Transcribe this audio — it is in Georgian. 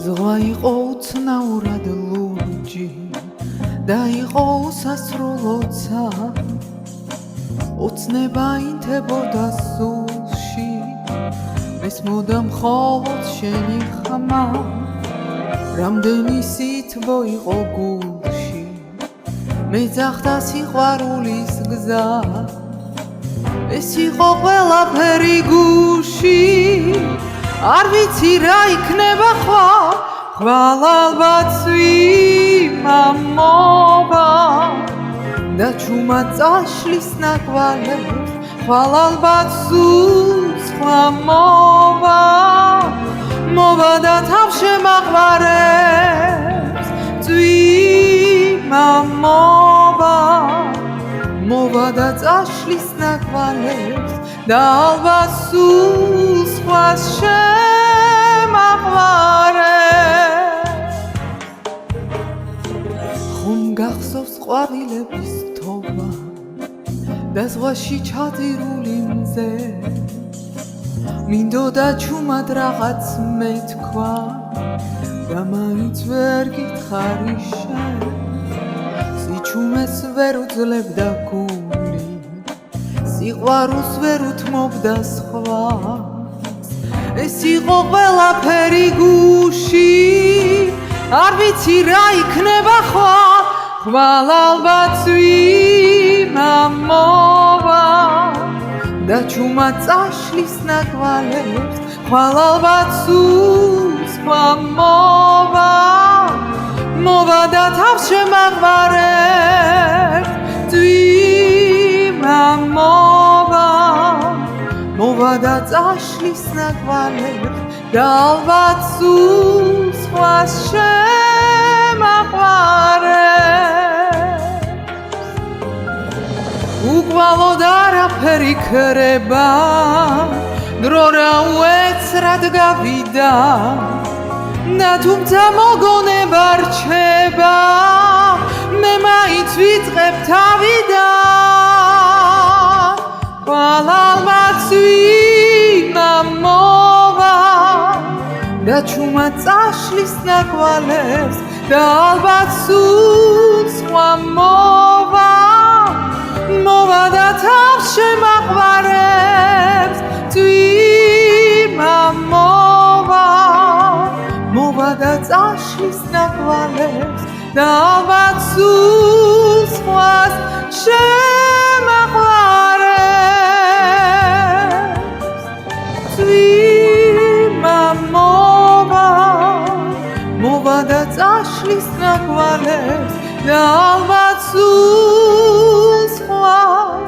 ზღვა იყო უცნაურად ლურჯი და იყო უსასრულოცა ოცნება ინთებოდა სულში მესმოდა მხოლოდ შენი ხმა რამდენი სითბო იყო გულში მეძახდა სიყვარულის გზა ეს იყო ყველაფერი გუში არ ვიცი რა იქნება ხვალ ალბათ იმამობა და ჩუმად წაშლის ნაკვალებს ხვალ ალბათ სხვა მოვა და თავს შემაყვარებს მოვა და წაშლის ნაკვალებს და ალბათ სულ სხვას შემაყვარებს ხომ გახსოვს ყვავილების თოვა და ზღვაში ჩაძირული მზე მინდოდა ჩუმად რაღაც მეთქვა და მაინც ვერ გითხარი შენ სიჩუმეს ვერ უძლებდა გული სიყვარულს ვერ უთმობდა სხვა ეს იყო ყველაფერი გუში არ ვიცი რა იქნება ხვალ ალბათ იმამობა და ჩუმად წაშლის ნაკვალებს ხვალ ალბათ სხვა მოვა და თავს შემაყვარებს მოვა და წაშლის ნაკვალებს და ალბათ სულ სხვას შემაყვარებს უკვალოდ არაფერი ქრება დრო რა უეცრად გავიდა და თუმცა მოგონება რჩება მე მაინც ვიწყებ თავიდან ხვალ ალბათ იმამობა და ჩუმად წაშლის ნაკვალებს და ალბათ სულ სხვა მოვა და თავს შემაყვარებს მოვა და წაშლის ნაკვალებს და ალბათ სულ სხვას შემაყვარებს მოვა და წაშლის ნაკვალებს და ალბათ სულ სხვას